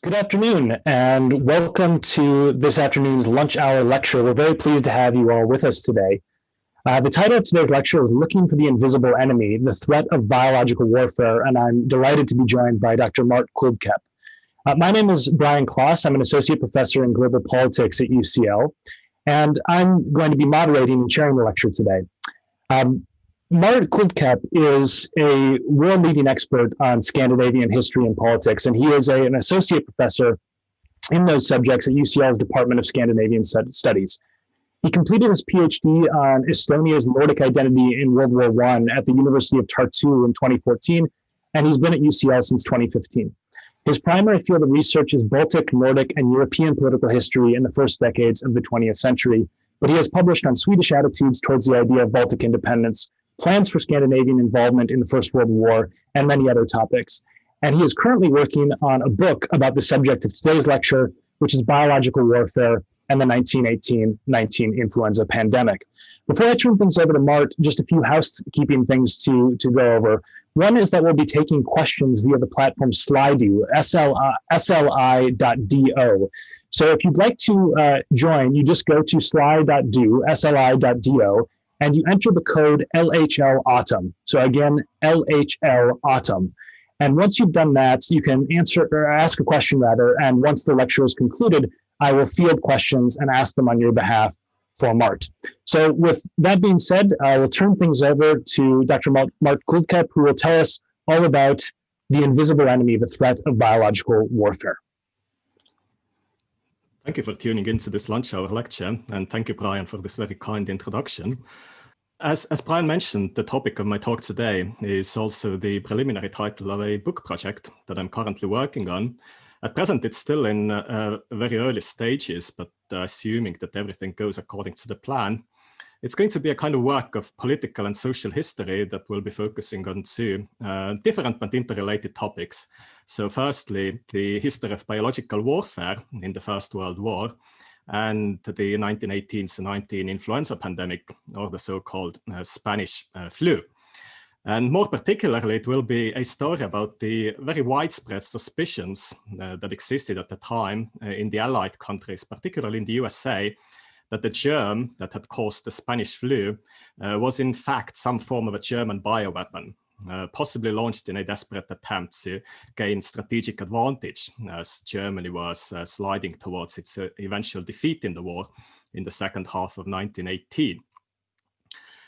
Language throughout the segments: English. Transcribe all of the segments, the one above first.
Good afternoon, and welcome to this afternoon's lunch hour lecture. We're very pleased to have you all with us today. The title of today's lecture is Looking for the Invisible Enemy, the Threat of Biological Warfare, and I'm delighted to be joined by Dr. Mart Kuldkepp. My name is Brian Kloss. I'm an associate professor in global politics at UCL, and I'm going to be moderating and chairing the lecture today. Mart Kuldkepp is a world-leading expert on Scandinavian history and politics, and he is an associate professor in those subjects at UCL's Department of Scandinavian Studies. He completed his PhD on Estonia's Nordic identity in World War I at the University of Tartu in 2014, and he's been at UCL since 2015. His primary field of research is Baltic, Nordic, and European political history in the first decades of the 20th century, but he has published on Swedish attitudes towards the idea of Baltic independence, plans for Scandinavian involvement in the First World War, and many other topics. And he is currently working on a book about the subject of today's lecture, which is Biological Warfare and the 1918-19 influenza pandemic. Before I turn things over to Mart, just a few housekeeping things to go over. One is that we'll be taking questions via the platform Slido, sli.do. So if you'd like to join, you just go to sli.do, sli.do, and you enter the code LHL Autumn. So again, LHL Autumn. And once you've done that, you can answer or ask a question rather. And once the lecture is concluded, I will field questions and ask them on your behalf for Mart. So with that being said, I will turn things over to Dr. Mart Kuldkepp, who will tell us all about the invisible enemy, the threat of biological warfare. Thank you for tuning into this lunch hour lecture, and thank you, Brian, for this very kind introduction. As Brian mentioned, the topic of my talk today is also the preliminary title of a book project that I'm currently working on. At present, it's still in very early stages, but assuming that everything goes according to the plan, it's going to be a kind of work of political and social history that will be focusing on two different but interrelated topics. So firstly, the history of biological warfare in the First World War, and the 1918-19 influenza pandemic, or the so-called Spanish flu. And more particularly, it will be a story about the very widespread suspicions that existed at the time in the Allied countries, particularly in the USA, that the germ that had caused the Spanish flu was in fact some form of a German bioweapon, possibly launched in a desperate attempt to gain strategic advantage as Germany was sliding towards its eventual defeat in the war in the second half of 1918.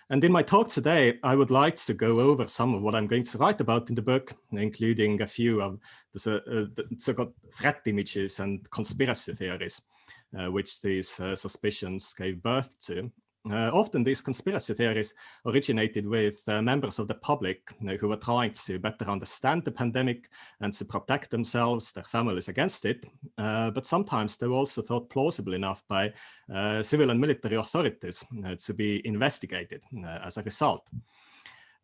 And in my talk today, I would like to go over some of what I'm going to write about in the book, including a few of the so-called threat images and conspiracy theories, which these suspicions gave birth to. Often these conspiracy theories originated with members of the public who were trying to better understand the pandemic and to protect themselves, their families against it. But sometimes they were also thought plausible enough by civil and military authorities to be investigated as a result.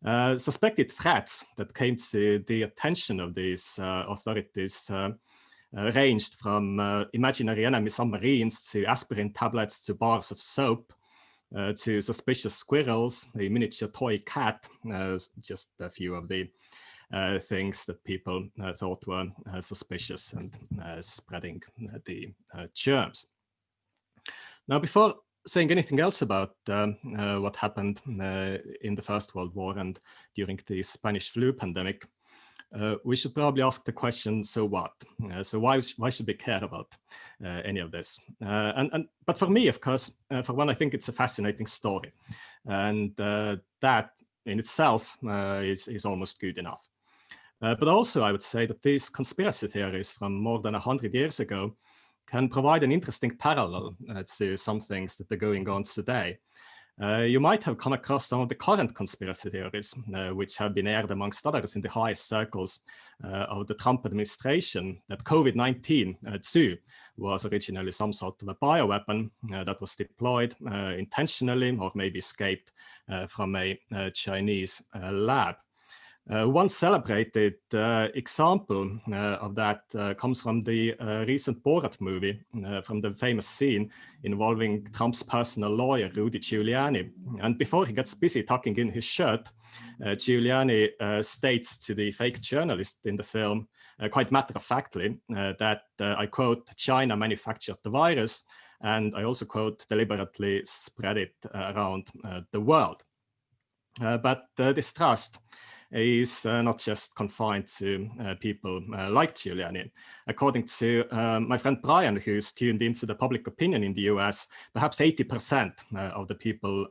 Suspected threats that came to the attention of these authorities ranged from imaginary enemy submarines to aspirin tablets to bars of soap, to suspicious squirrels, a miniature toy cat, just a few of the things that people thought were suspicious and spreading the germs. Now, before saying anything else about what happened in the First World War and during the Spanish flu pandemic, we should probably ask the question, so what? So why should we care about any of this? But for me, of course, for one, I think it's a fascinating story. And that in itself is almost good enough. But also, I would say that these conspiracy theories from more than 100 years ago can provide an interesting parallel to some things that are going on today. You might have come across some of the current conspiracy theories, which have been aired amongst others in the highest circles of the Trump administration, that COVID-19 too was originally some sort of a bioweapon that was deployed intentionally or maybe escaped from a Chinese lab. One celebrated example of that comes from the recent Borat movie, from the famous scene involving Trump's personal lawyer, Rudy Giuliani. And before he gets busy tucking in his shirt, Giuliani states to the fake journalist in the film, quite matter-of-factly, that, I quote, China manufactured the virus, and I also quote, deliberately spread it around the world. But this trust is not just confined to people like Giuliani. According to my friend Brian, who's tuned into the public opinion in the US, perhaps 80% of the people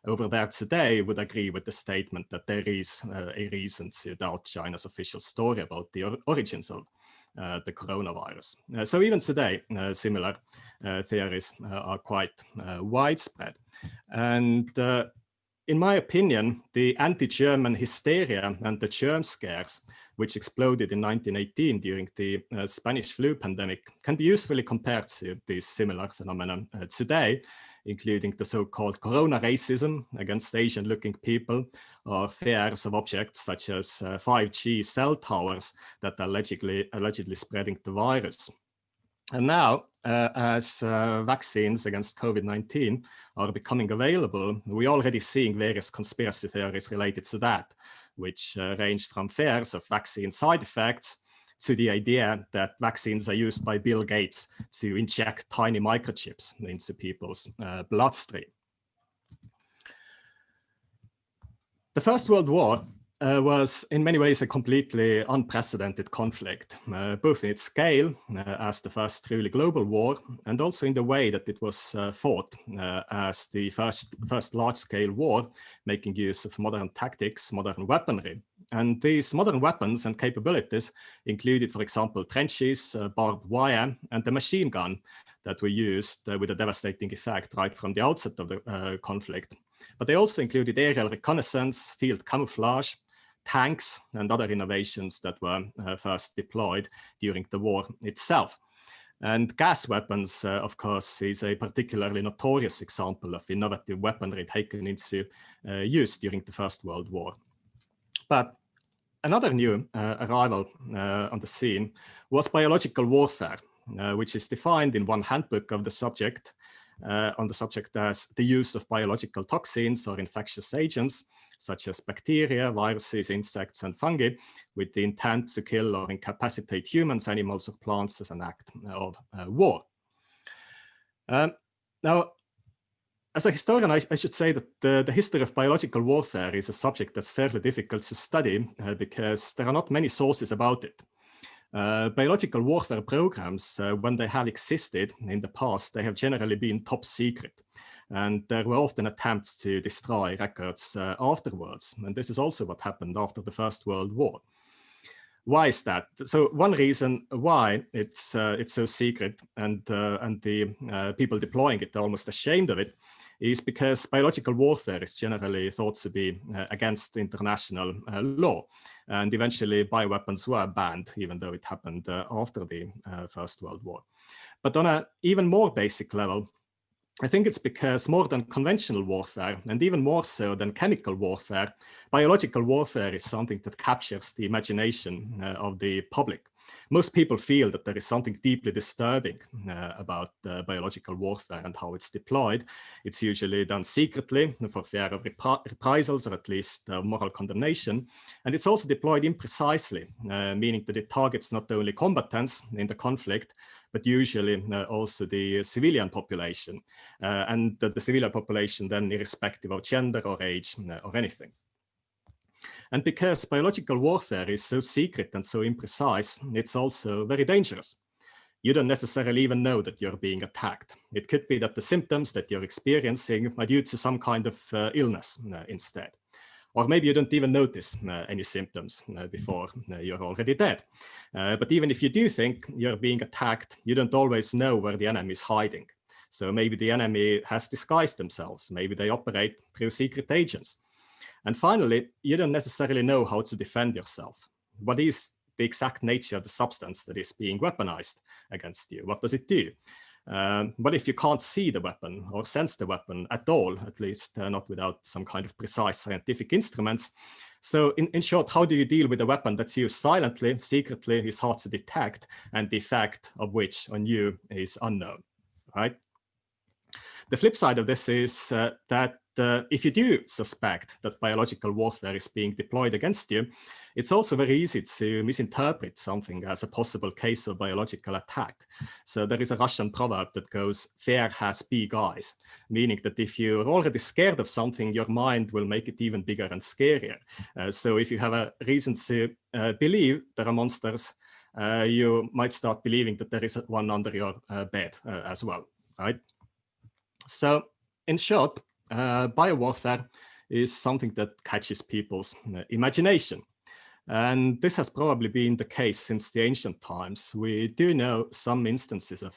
over there today would agree with the statement that there is a reason to doubt China's official story about the origins of the coronavirus. So even today, similar theories are quite widespread. And in my opinion, the anti-German hysteria and the germ scares, which exploded in 1918 during the Spanish flu pandemic, can be usefully compared to these similar phenomena today, including the so-called corona racism against Asian-looking people, or fears of objects such as 5G cell towers that are allegedly spreading the virus. And now, as vaccines against COVID-19 are becoming available, we're already seeing various conspiracy theories related to that, which range from fears of vaccine side effects to the idea that vaccines are used by Bill Gates to inject tiny microchips into people's bloodstream. The First World War was in many ways a completely unprecedented conflict, both in its scale as the first truly global war, and also in the way that it was fought as the first large-scale war, making use of modern tactics, modern weaponry. And these modern weapons and capabilities included, for example, trenches, barbed wire, and the machine gun that were used with a devastating effect right from the outset of the conflict. But they also included aerial reconnaissance, field camouflage, tanks, and other innovations that were first deployed during the war itself. And gas weapons, of course, is a particularly notorious example of innovative weaponry taken into use during the First World War. But another new arrival on the scene was biological warfare, which is defined in one handbook of the subject as the use of biological toxins or infectious agents, such as bacteria, viruses, insects, and fungi, with the intent to kill or incapacitate humans, animals, or plants as an act of war. Now, as a historian, I should say that the history of biological warfare is a subject that's fairly difficult to study because there are not many sources about it. Biological warfare programs, when they have existed in the past, they have generally been top secret. And there were often attempts to destroy records afterwards. And this is also what happened after the First World War. Why is that? So one reason why it's so secret and the people deploying it are almost ashamed of it is because biological warfare is generally thought to be against international law. And eventually bioweapons were banned, even though it happened after the First World War. But on an even more basic level, I think it's because more than conventional warfare, and even more so than chemical warfare, biological warfare is something that captures the imagination of the public. Most people feel that there is something deeply disturbing about biological warfare and how it's deployed. It's usually done secretly for fear of reprisals or at least moral condemnation. And it's also deployed imprecisely, meaning that it targets not only combatants in the conflict, but usually also the civilian population, and the civilian population then irrespective of gender or age or anything. And because biological warfare is so secret and so imprecise, it's also very dangerous. You don't necessarily even know that you're being attacked. It could be that the symptoms that you're experiencing are due to some kind of illness instead. Or maybe you don't even notice any symptoms before you're already dead. But even if you do think you're being attacked, you don't always know where the enemy is hiding. So maybe the enemy has disguised themselves. Maybe they operate through secret agents. And finally, you don't necessarily know how to defend yourself. What is the exact nature of the substance that is being weaponized against you? What does it do? But if you can't see the weapon or sense the weapon at all, at least not without some kind of precise scientific instruments, So in short, how do you deal with a weapon that's used silently, secretly, is hard to detect, and the effect of which on you is unknown, right? The flip side of this is that if you do suspect that biological warfare is being deployed against you, it's also very easy to misinterpret something as a possible case of biological attack. So there is a Russian proverb that goes, "Fear has big eyes," meaning that if you're already scared of something, your mind will make it even bigger and scarier. So if you have a reason to believe there are monsters, you might start believing that there is one under your bed as well, right? So in short, biowarfare is something that catches people's imagination. And this has probably been the case since the ancient times. We do know some instances of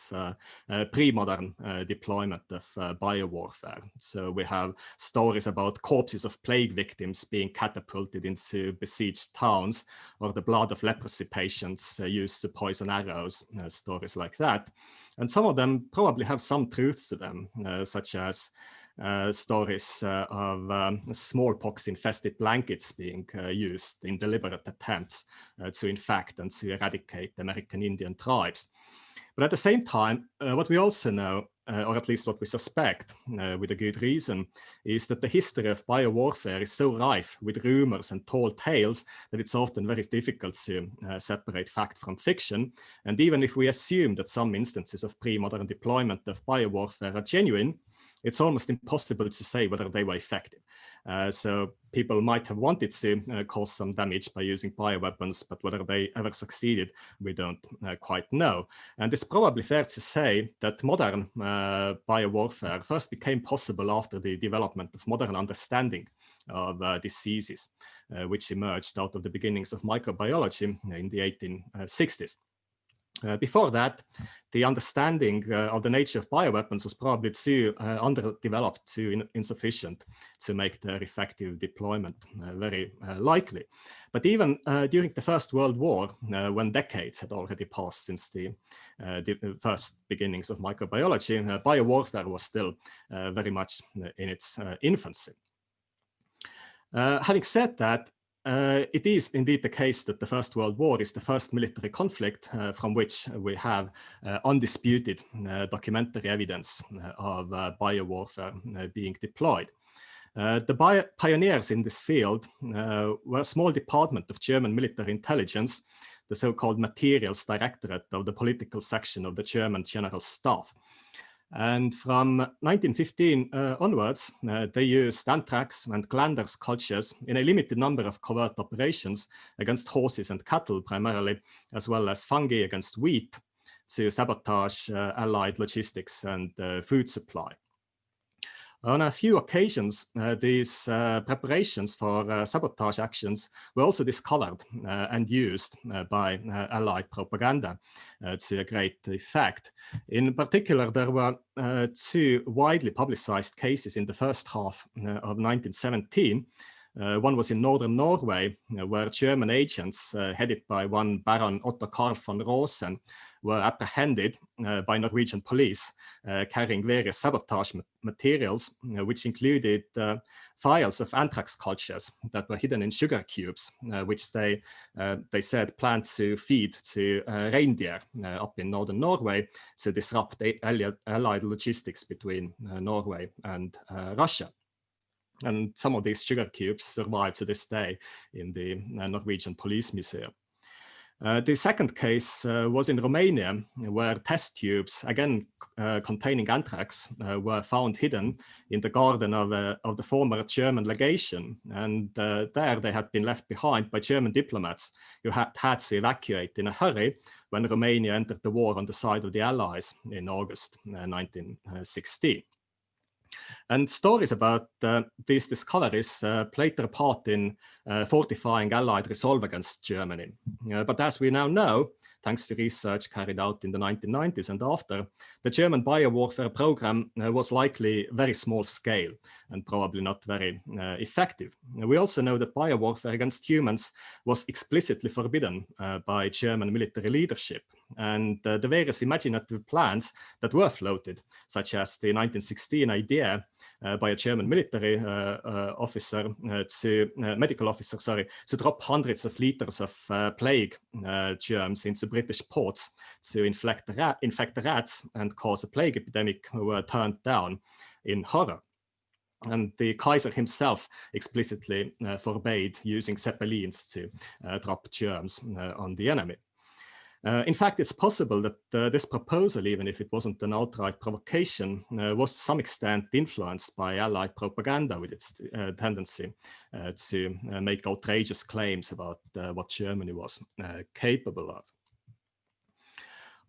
pre-modern deployment of biowarfare. So we have stories about corpses of plague victims being catapulted into besieged towns, or the blood of leprosy patients used to poison arrows, stories like that. And some of them probably have some truths to them, such as stories of smallpox-infested blankets being used in deliberate attempts to infect and to eradicate American Indian tribes. But at the same time, what we also know, or at least what we suspect with a good reason, is that the history of biowarfare is so rife with rumors and tall tales that it's often very difficult to separate fact from fiction. And even if we assume that some instances of pre-modern deployment of biowarfare are genuine, it's almost impossible to say whether they were effective. So people might have wanted to cause some damage by using bioweapons, but whether they ever succeeded, we don't quite know. And it's probably fair to say that modern biowarfare first became possible after the development of modern understanding of diseases, which emerged out of the beginnings of microbiology in the 1860s. Before that, the understanding of the nature of bioweapons was probably too underdeveloped, too insufficient to make their effective deployment very likely. But even during the First World War, when decades had already passed since the first beginnings of microbiology, biowarfare was still very much in its infancy. Having said that, it is indeed the case that the First World War is the first military conflict from which we have undisputed documentary evidence of biowarfare being deployed. The pioneers in this field were a small department of German military intelligence, the so-called Materials Directorate of the political section of the German General Staff. And from 1915 onwards, they used anthrax and glanders cultures in a limited number of covert operations against horses and cattle primarily, as well as fungi against wheat, to sabotage Allied logistics and food supply. On a few occasions, these preparations for sabotage actions were also discovered and used by Allied propaganda to a great effect. In particular, there were two widely publicized cases in the first half of 1917. One was in northern Norway, where German agents, headed by one Baron Otto Karl von Rosen, were apprehended by Norwegian police carrying various sabotage materials, which included vials of anthrax cultures that were hidden in sugar cubes, which they said planned to feed to reindeer up in northern Norway to disrupt Allied logistics between Norway and Russia. And some of these sugar cubes survive to this day in the Norwegian Police Museum. The second case was in Romania, where test tubes, again containing anthrax, were found hidden in the garden of the former German legation. And there they had been left behind by German diplomats who had to evacuate in a hurry when Romania entered the war on the side of the Allies in August 1916. And stories about these discoveries played their part in fortifying Allied resolve against Germany. But as we now know, thanks to research carried out in the 1990s and after, the German biowarfare program was likely very small scale and probably not very effective. We also know that biowarfare against humans was explicitly forbidden by German military leadership. And the various imaginative plans that were floated, such as the 1916 idea by a German military medical officer, to drop hundreds of liters of plague germs into British ports to infect the rats and cause a plague epidemic, were turned down in horror. And the Kaiser himself explicitly forbade using zeppelins to drop germs on the enemy. In fact, it's possible that this proposal, even if it wasn't an outright provocation, was to some extent influenced by Allied propaganda with its tendency to make outrageous claims about what Germany was capable of.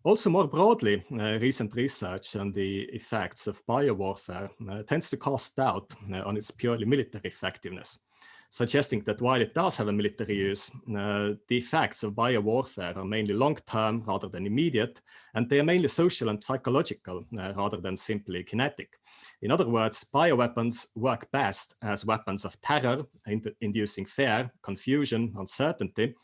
Also, more broadly, recent research on the effects of biowarfare tends to cast doubt on its purely military effectiveness, suggesting that while it does have a military use, the effects of biowarfare are mainly long-term rather than immediate, and they are mainly social and psychological rather than simply kinetic. In other words, bioweapons work best as weapons of terror, inducing fear, confusion, uncertainty,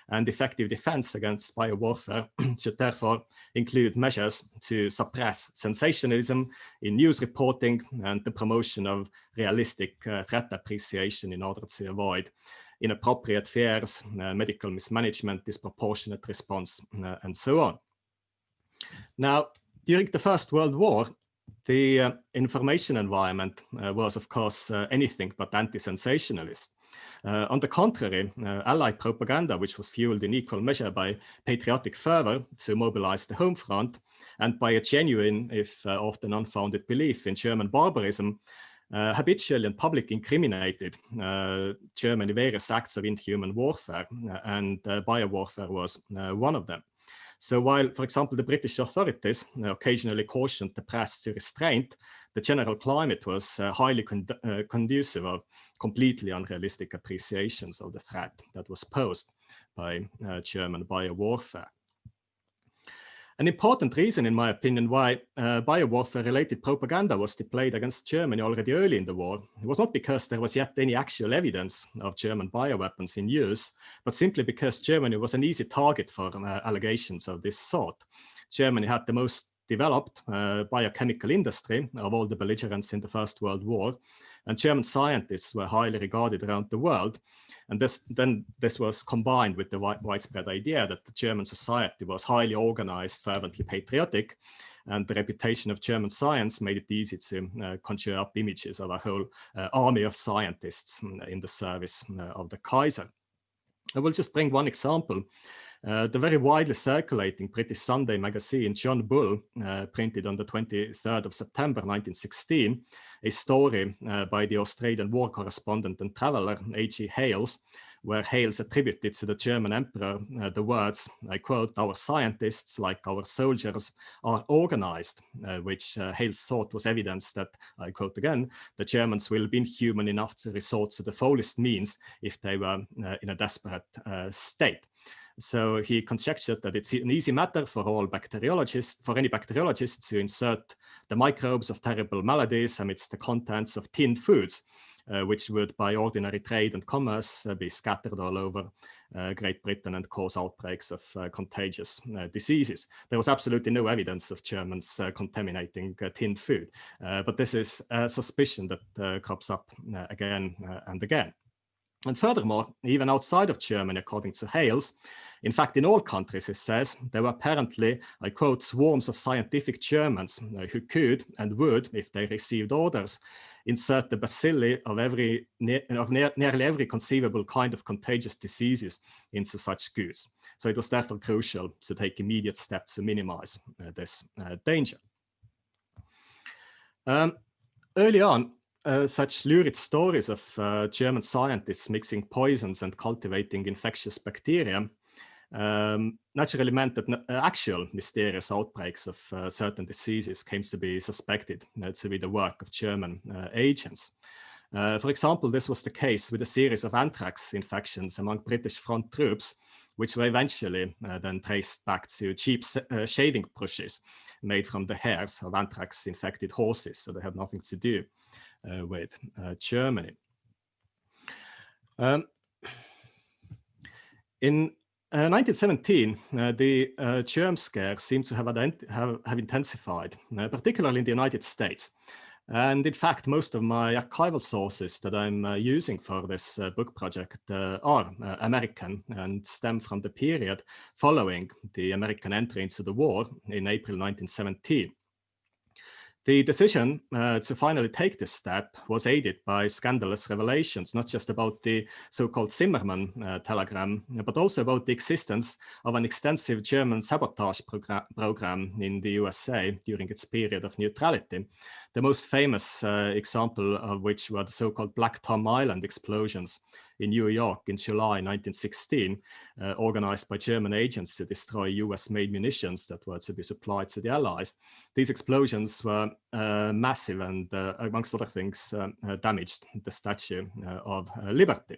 and effective defense against biowarfare should therefore include measures to suppress sensationalism in news reporting and the promotion of realistic threat appreciation in order to avoid inappropriate fears, medical mismanagement, disproportionate response, and so on. Now, during the First World War, the information environment was, of course, anything but anti-sensationalist. On the contrary, Allied propaganda, which was fueled in equal measure by patriotic fervor to mobilize the home front and by a genuine, if often unfounded belief in German barbarism, habitually and publicly incriminated Germany various acts of inhuman warfare, and biowarfare was one of them. So while, for example, the British authorities occasionally cautioned the press to restraint, the general climate was highly conducive of completely unrealistic appreciations of the threat that was posed by German biowarfare. An important reason, in my opinion, why biowarfare-related propaganda was displayed against Germany already early in the war was not because there was yet any actual evidence of German bioweapons in use, but simply because Germany was an easy target for allegations of this sort. Germany had the most developed biochemical industry of all the belligerents in the First World War, and German scientists were highly regarded around the world. And this was combined with the widespread idea that the German society was highly organized, fervently patriotic, and the reputation of German science made it easy to conjure up images of a whole army of scientists in the service of the Kaiser. I will just bring one example. The very widely circulating British Sunday magazine John Bull printed on the 23rd of September 1916 a story by the Australian war correspondent and traveler A.G. Hales, where Hales attributed to the German emperor the words, I quote, "Our scientists, like our soldiers, are organized," which Hales thought was evidence that, I quote again, "the Germans will be inhuman enough to resort to the foulest means if they were in a desperate state." So he conjectured that it's an easy matter for any bacteriologist to insert the microbes of terrible maladies amidst the contents of tinned foods, which would by ordinary trade and commerce be scattered all over Great Britain and cause outbreaks of contagious diseases. There was absolutely no evidence of Germans contaminating tinned food, but this is a suspicion that crops up again and again. And furthermore, even outside of Germany, according to Hales, in fact, in all countries, he says, there were apparently, I quote, "swarms of scientific Germans who could and would, if they received orders, insert the bacilli of nearly every conceivable kind of contagious diseases into such goods." So it was therefore crucial to take immediate steps to minimize this danger. Early on, such lurid stories of German scientists mixing poisons and cultivating infectious bacteria naturally meant that actual mysterious outbreaks of certain diseases came to be suspected to be the work of German agents. For example, this was the case with a series of anthrax infections among British front troops, which were eventually then traced back to cheap shaving brushes made from the hairs of anthrax-infected horses, so they had nothing to do with Germany. In 1917, the germ scare seems to have intensified, particularly in the United States. And in fact, most of my archival sources that I'm using for this book project are American and stem from the period following the American entry into the war in April 1917. The decision to finally take this step was aided by scandalous revelations, not just about the so-called Zimmermann telegram, but also about the existence of an extensive German sabotage program in the USA during its period of neutrality. The most famous example of which were the so-called Black Tom Island explosions in New York in July 1916, organized by German agents to destroy US-made munitions that were to be supplied to the Allies. These explosions were massive and, amongst other things, damaged the Statue of Liberty.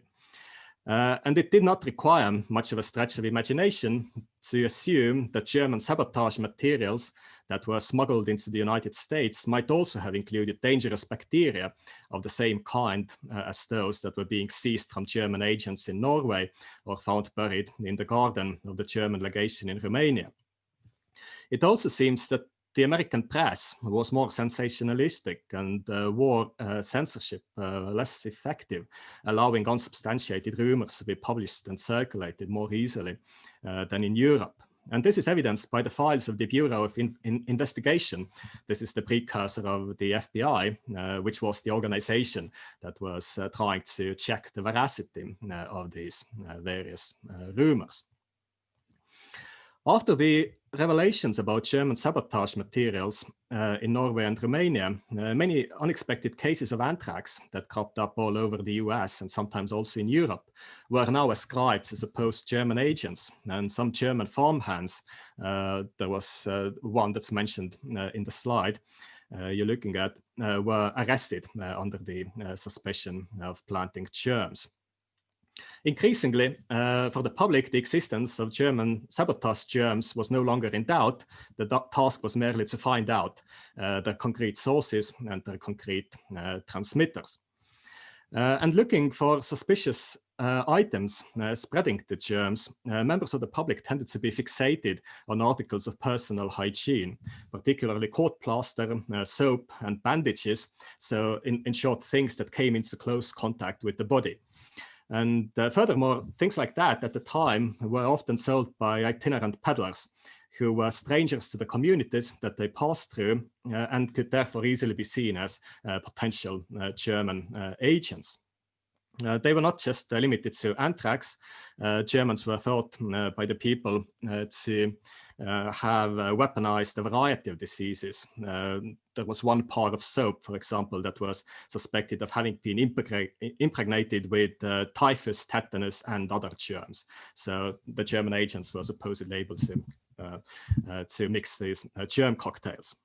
And it did not require much of a stretch of imagination to assume that German sabotage materials that were smuggled into the United States might also have included dangerous bacteria of the same kind as those that were being seized from German agents in Norway or found buried in the garden of the German legation in Romania. It also seems that the American press was more sensationalistic and war censorship less effective, allowing unsubstantiated rumors to be published and circulated more easily than in Europe. And this is evidenced by the files of the Bureau of Investigation. This is the precursor of the FBI, which was the organization that was trying to check the veracity of these various rumors. After the revelations about German sabotage materials in Norway and Romania, many unexpected cases of anthrax that cropped up all over the US and sometimes also in Europe were now ascribed to supposed German agents. And some German farmhands, there was one that's mentioned in the slide you're looking at, were arrested under the suspicion of planting germs. Increasingly, for the public, the existence of German sabotage germs was no longer in doubt. The task was merely to find out their concrete sources and their concrete transmitters. And looking for suspicious items spreading the germs, members of the public tended to be fixated on articles of personal hygiene, particularly court plaster, soap, and bandages. So in short, things that came into close contact with the body. And furthermore, things like that at the time were often sold by itinerant peddlers who were strangers to the communities that they passed through and could therefore easily be seen as potential German agents. They were not just limited to anthrax. Germans were thought by the people to have weaponized a variety of diseases. There was one part of soap, for example, that was suspected of having been impregnated with typhus, tetanus, and other germs. So the German agents were supposedly able to mix these germ cocktails.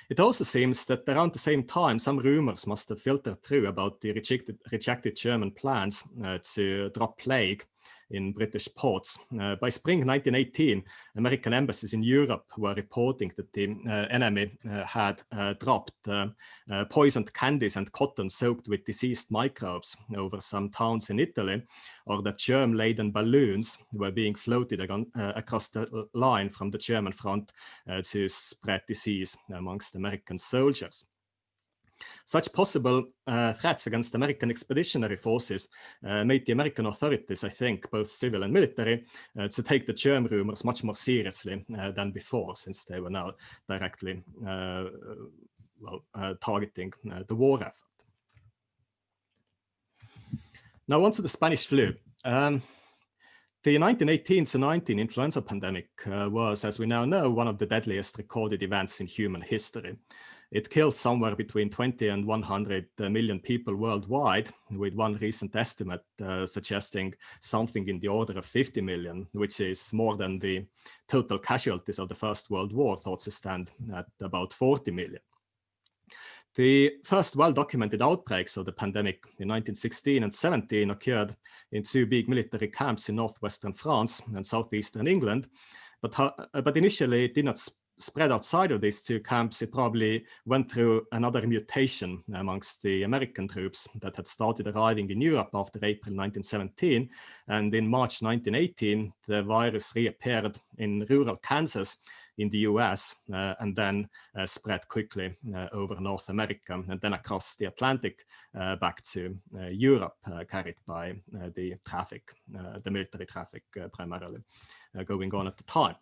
It also seems that around the same time, some rumors must have filtered through about the rejected German plans to drop plague in British ports. By spring 1918, American embassies in Europe were reporting that the enemy had dropped poisoned candies and cotton soaked with diseased microbes over some towns in Italy, or that germ-laden balloons were being floated across the line from the German front to spread disease amongst American soldiers. Such possible threats against American expeditionary forces made the American authorities, I think, both civil and military, to take the germ rumors much more seriously than before, since they were now directly targeting the war effort. Now on to the Spanish flu. The 1918-19 influenza pandemic was, as we now know, one of the deadliest recorded events in human history. It killed somewhere between 20 and 100 million people worldwide, with one recent estimate suggesting something in the order of 50 million, which is more than the total casualties of the First World War, thought to stand at about 40 million. The first well-documented outbreaks of the pandemic in 1916 and 17 occurred in two big military camps in northwestern France and southeastern England, but initially it did not spread outside of these two camps. It probably went through another mutation amongst the American troops that had started arriving in Europe after April 1917, and in March 1918 the virus reappeared in rural Kansas in the US and then spread quickly over North America and then across the Atlantic back to Europe, carried by the traffic, the military traffic primarily going on at the time.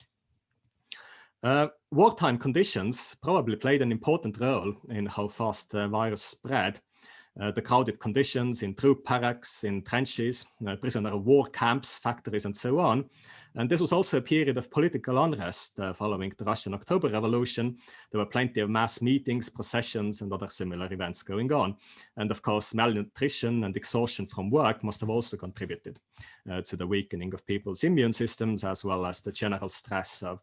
Wartime conditions probably played an important role in how fast the virus spread. The crowded conditions in troop barracks, in trenches, prisoner of war camps, factories, and so on. And this was also a period of political unrest following the Russian October Revolution. There were plenty of mass meetings, processions, and other similar events going on. And of course, malnutrition and exhaustion from work must have also contributed to the weakening of people's immune systems, as well as the general stress of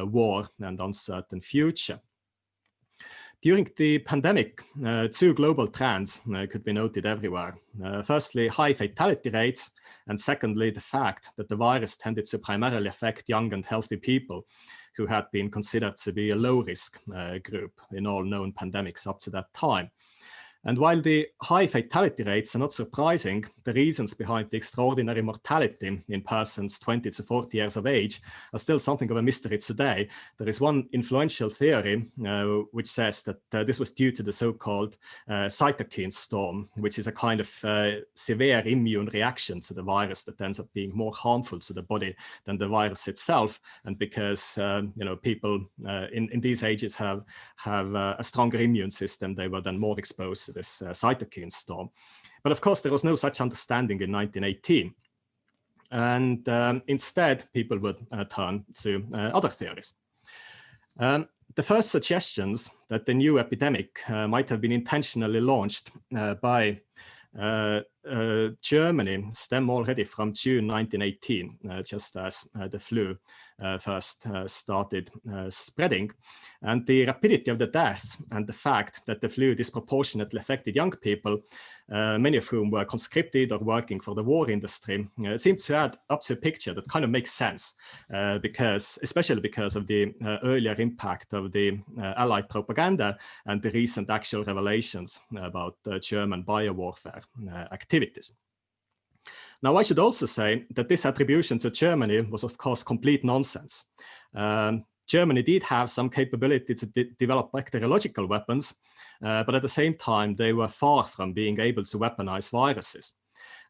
war and uncertain future. During the pandemic, two global trends could be noted everywhere. Firstly, high fatality rates, and secondly, the fact that the virus tended to primarily affect young and healthy people who had been considered to be a low-risk group in all known pandemics up to that time. And while the high fatality rates are not surprising, the reasons behind the extraordinary mortality in persons 20 to 40 years of age are still something of a mystery today. There is one influential theory which says that this was due to the so-called cytokine storm, which is a kind of severe immune reaction to the virus that ends up being more harmful to the body than the virus itself. And because people in these ages have a stronger immune system, they were then more exposed to this cytokine storm. But of course, there was no such understanding in 1918. And instead, people would turn to other theories. The first suggestions that the new epidemic might have been intentionally launched by Germany stem already from June 1918, just as the flu first started spreading. And the rapidity of the deaths and the fact that the flu disproportionately affected young people, many of whom were conscripted or working for the war industry, seemed to add up to a picture that kind of makes sense, especially because of the earlier impact of the Allied propaganda and the recent actual revelations about German biowarfare activities. Now, I should also say that this attribution to Germany was, of course, complete nonsense. Germany did have some capability to develop bacteriological weapons, but at the same time, they were far from being able to weaponize viruses.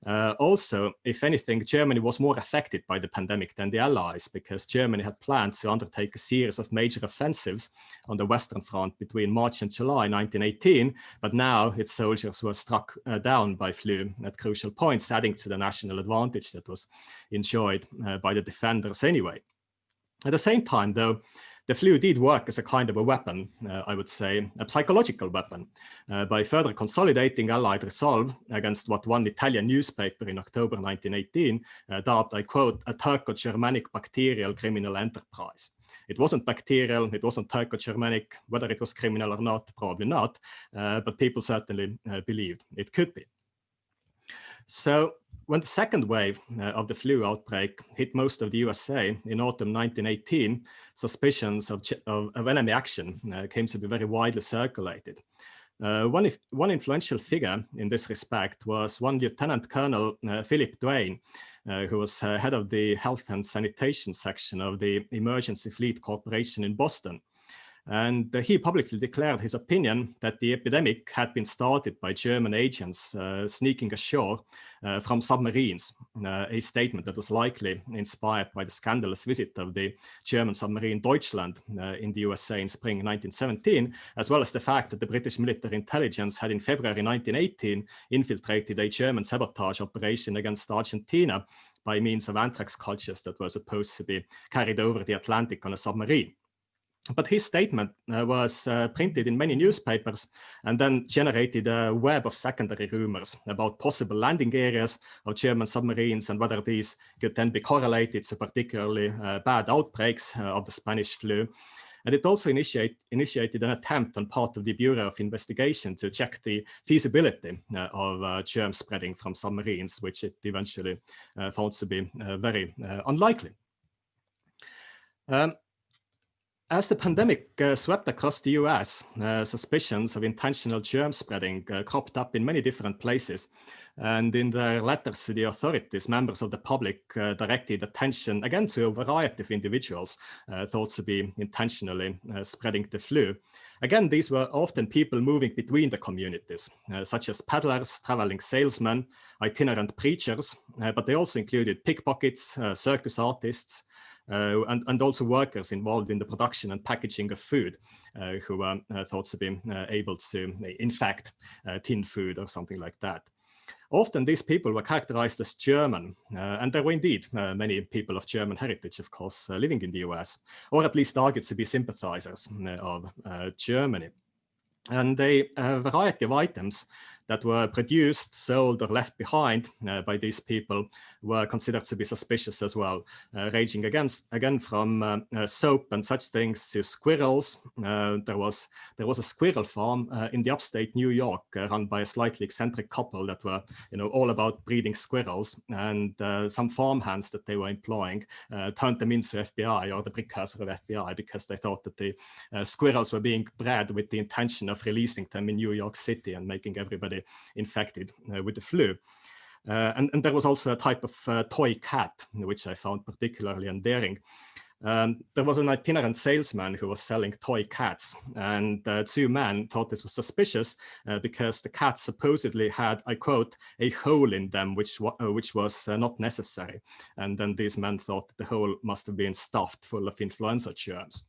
Also, if anything, Germany was more affected by the pandemic than the Allies, because Germany had planned to undertake a series of major offensives on the Western Front between March and July 1918, but now its soldiers were struck down by flu at crucial points, adding to the national advantage that was enjoyed by the defenders anyway. At the same time, though, the flu did work as a kind of a weapon, I would say, a psychological weapon, by further consolidating Allied resolve against what one Italian newspaper in October 1918 dubbed, I quote, a Turco-Germanic bacterial criminal enterprise. It wasn't bacterial, it wasn't Turco-Germanic, whether it was criminal or not, probably not, but people certainly believed it could be. So when the second wave of the flu outbreak hit most of the USA in autumn 1918, suspicions of enemy action came to be very widely circulated. One influential figure in this respect was one Lieutenant Colonel Philip Duane, who was head of the Health and Sanitation section of the Emergency Fleet Corporation in Boston. And he publicly declared his opinion that the epidemic had been started by German agents sneaking ashore from submarines, a statement that was likely inspired by the scandalous visit of the German submarine Deutschland in the USA in spring 1917, as well as the fact that the British military intelligence had in February 1918 infiltrated a German sabotage operation against Argentina by means of anthrax cultures that were supposed to be carried over the Atlantic on a submarine. But his statement was printed in many newspapers and then generated a web of secondary rumors about possible landing areas of German submarines and whether these could then be correlated to particularly bad outbreaks of the Spanish flu. And it also initiated an attempt on part of the Bureau of Investigation to check the feasibility of germ spreading from submarines, which it eventually found to be very unlikely. As the pandemic swept across the US, suspicions of intentional germ spreading cropped up in many different places. And in their letters to the authorities, members of the public directed attention again to a variety of individuals thought to be intentionally spreading the flu. Again, these were often people moving between the communities, such as peddlers, traveling salesmen, itinerant preachers, but they also included pickpockets, circus artists, and also workers involved in the production and packaging of food who were thought to be able to infect tin food or something like that. Often these people were characterized as German, and there were indeed many people of German heritage, of course, living in the US, or at least argued to be sympathizers of Germany. And a variety of items that were produced, sold, or left behind by these people were considered to be suspicious as well, ranging again from soap and such things to squirrels. There was a squirrel farm in the upstate New York run by a slightly eccentric couple that were, all about breeding squirrels, and some farmhands that they were employing turned them into FBI, or the precursor of FBI, because they thought that the squirrels were being bred with the intention of releasing them in New York City and making everybody infected with the flu. And there was also a type of toy cat, which I found particularly endearing. There was an itinerant salesman who was selling toy cats, and two men thought this was suspicious because the cats supposedly had, I quote, a hole in them, which was not necessary. And then these men thought that the hole must have been stuffed full of influenza germs.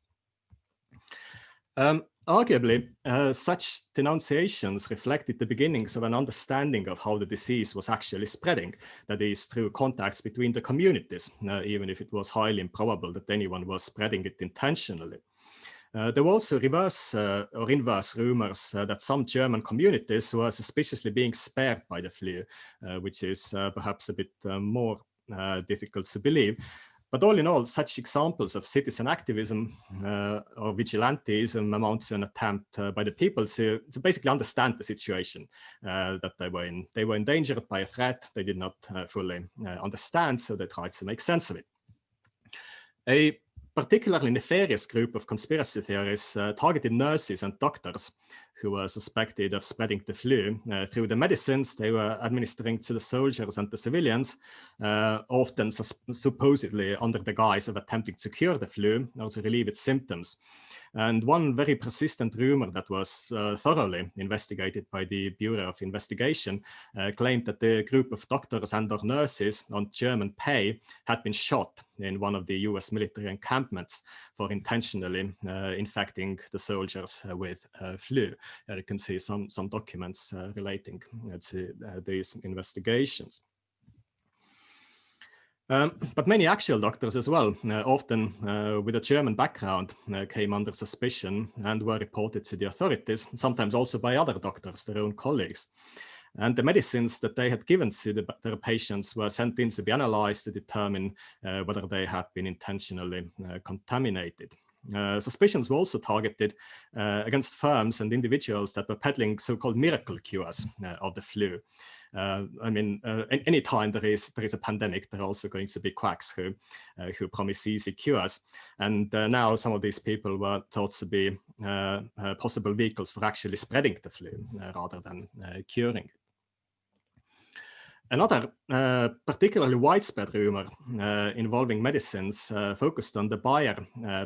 Arguably, such denunciations reflected the beginnings of an understanding of how the disease was actually spreading, that is, through contacts between the communities, even if it was highly improbable that anyone was spreading it intentionally. There were also reverse or inverse rumors that some German communities were suspiciously being spared by the flu, which is perhaps a bit more difficult to believe. But all in all, such examples of citizen activism or vigilantism amount to an attempt by the people to basically understand the situation that they were in. They were endangered by a threat they did not fully understand, so they tried to make sense of it. A particularly nefarious group of conspiracy theories targeted nurses and doctors who were suspected of spreading the flu through the medicines they were administering to the soldiers and the civilians, often supposedly under the guise of attempting to cure the flu or to relieve its symptoms. And one very persistent rumor that was thoroughly investigated by the Bureau of Investigation claimed that the group of doctors and or nurses on German pay had been shot in one of the US military encampments for intentionally infecting the soldiers with flu. You can see some documents relating to these investigations. But many actual doctors as well, often with a German background, came under suspicion and were reported to the authorities, sometimes also by other doctors, their own colleagues. And the medicines that they had given to their patients were sent in to be analyzed to determine whether they had been intentionally contaminated. Suspicions were also targeted against firms and individuals that were peddling so-called miracle cures of the flu. Anytime there is a pandemic, there are also going to be quacks who promise easy cures. And now some of these people were thought to be possible vehicles for actually spreading the flu rather than curing it. Another particularly widespread rumor involving medicines focused on the Bayer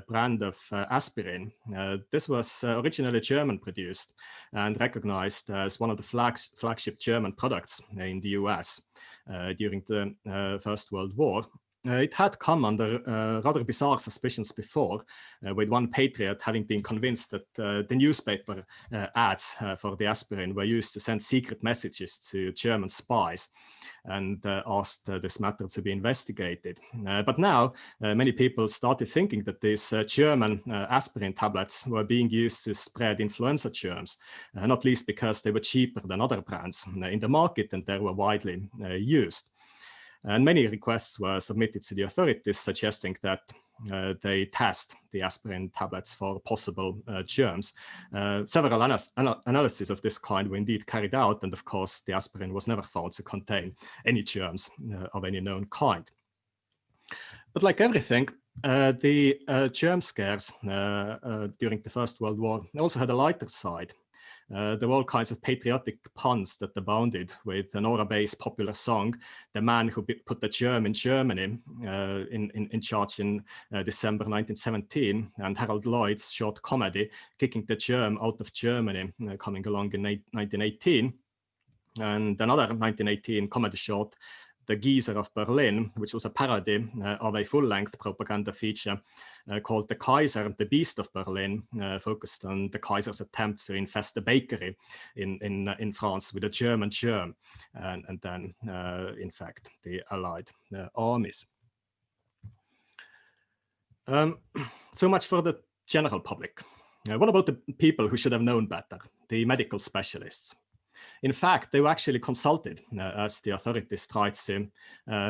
brand of aspirin. This was originally German produced and recognized as one of the flagship German products in the US during the First World War. It had come under rather bizarre suspicions before, with one patriot having been convinced that the newspaper ads for the aspirin were used to send secret messages to German spies, and asked this matter to be investigated. But now many people started thinking that these German aspirin tablets were being used to spread influenza germs, not least because they were cheaper than other brands in the market and they were widely used. And many requests were submitted to the authorities suggesting that they test the aspirin tablets for possible germs. Several analyses of this kind were indeed carried out, and of course the aspirin was never found to contain any germs of any known kind. But like everything, the germ scares during the First World War also had a lighter side. There were all kinds of patriotic puns that abounded, with Nora Bay's popular song, "The Man Who Put the Germ in Germany," in charge in December 1917, and Harold Lloyd's short comedy, "Kicking the Germ Out of Germany," coming along in 1918. And another 1918 comedy short, "The Geezer of Berlin," which was a parody of a full-length propaganda feature called "The Kaiser, the Beast of Berlin," focused on the Kaiser's attempts to infest a bakery in France with a German germ, and then infect the Allied armies. So much for the general public. What about the people who should have known better, the medical specialists? In fact, they were actually consulted as the authorities tried to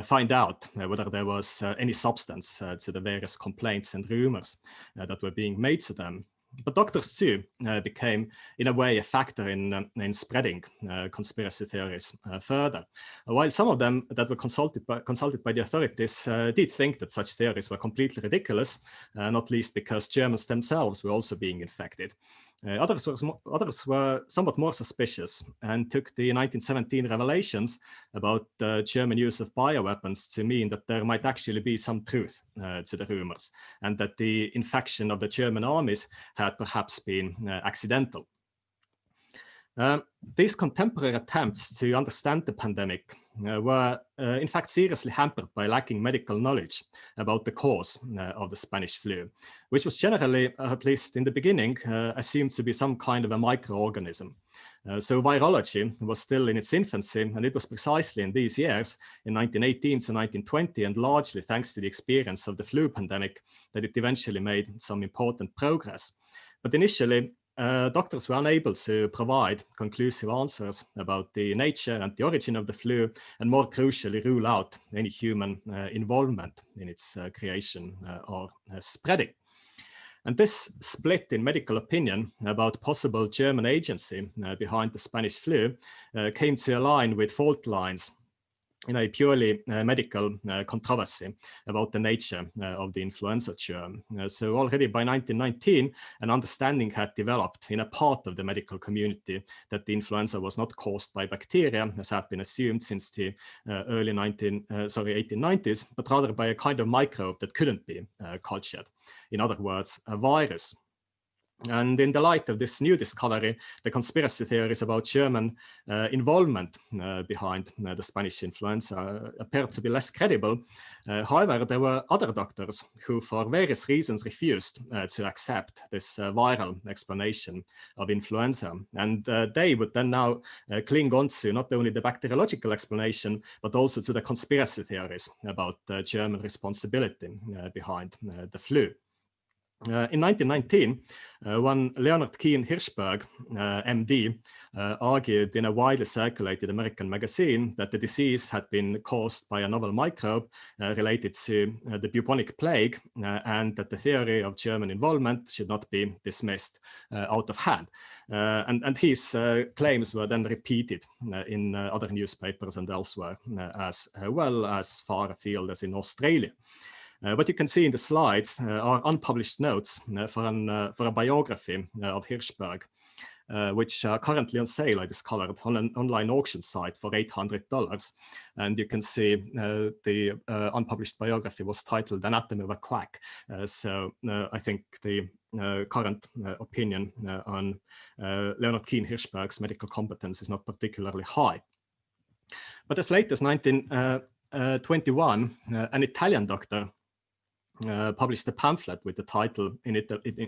find out whether there was any substance to the various complaints and rumors that were being made to them. But doctors too became, in a way, a factor in spreading conspiracy theories further. While some of them that were consulted by the authorities did think that such theories were completely ridiculous, not least because Germans themselves were also being infected. Others were somewhat more suspicious and took the 1917 revelations about the German use of bioweapons to mean that there might actually be some truth to the rumors, and that the infection of the German armies had perhaps been accidental. These contemporary attempts to understand the pandemic were in fact seriously hampered by lacking medical knowledge about the cause of the Spanish flu, which was generally, at least in the beginning, assumed to be some kind of a microorganism. So virology was still in its infancy, and it was precisely in these years, in 1918 to 1920, and largely thanks to the experience of the flu pandemic, that it eventually made some important progress. But initially, doctors were unable to provide conclusive answers about the nature and the origin of the flu, and more crucially, rule out any human involvement in its creation or spreading. And this split in medical opinion about possible German agency behind the Spanish flu came to align with fault lines in a purely medical controversy about the nature of the influenza germ. So already by 1919, an understanding had developed in a part of the medical community that the influenza was not caused by bacteria, as had been assumed since the early 1890s, but rather by a kind of microbe that couldn't be cultured. In other words, a virus. And in the light of this new discovery, the conspiracy theories about German involvement behind the Spanish influenza appeared to be less credible. However, there were other doctors who, for various reasons, refused to accept this viral explanation of influenza. And they would then now cling on to not only the bacteriological explanation, but also to the conspiracy theories about German responsibility behind the flu. In 1919, one Leonard Keane Hirschberg, MD, argued in a widely circulated American magazine that the disease had been caused by a novel microbe related to the bubonic plague, and that the theory of German involvement should not be dismissed out of hand. And his claims were then repeated in other newspapers and elsewhere, as well as far afield as in Australia. What you can see in the slides are unpublished notes for a biography of Hirschberg, which are currently on sale, I discovered, on an online auction site for $800. And you can see the unpublished biography was titled "Anatomy of a Quack." So I think the current opinion on Leonard Keane Hirschberg's medical competence is not particularly high. But as late as 1921, an Italian doctor published a pamphlet with the title in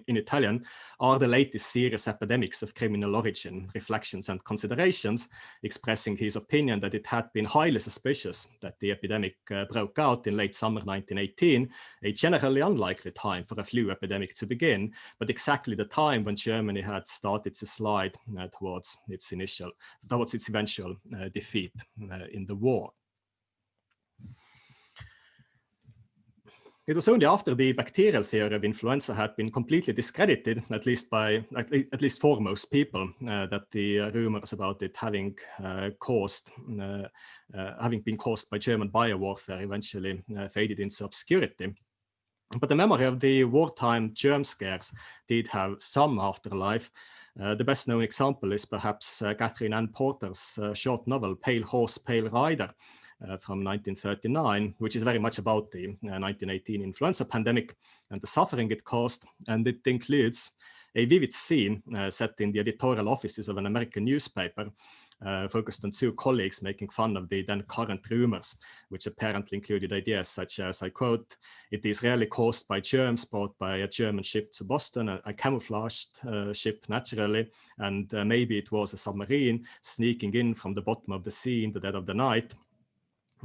Italian, "Are the Latest Serious Epidemics of Criminal Origin, Reflections and Considerations," expressing his opinion that it had been highly suspicious that the epidemic broke out in late summer 1918, a generally unlikely time for a flu epidemic to begin, but exactly the time when Germany had started to slide towards its eventual defeat in the war. It was only after the bacterial theory of influenza had been completely discredited, at least for most people, that the rumors about it having been caused by German biowarfare eventually faded into obscurity. But the memory of the wartime germ scares did have some afterlife. The best known example is perhaps Catherine Ann Porter's short novel, Pale Horse, Pale Rider, from 1939, which is very much about the 1918 influenza pandemic and the suffering it caused. And it includes a vivid scene set in the editorial offices of an American newspaper, focused on two colleagues making fun of the then current rumors, which apparently included ideas such as, I quote, "It is rarely caused by germs brought by a German ship to Boston, a camouflaged ship naturally, and maybe it was a submarine sneaking in from the bottom of the sea in the dead of the night."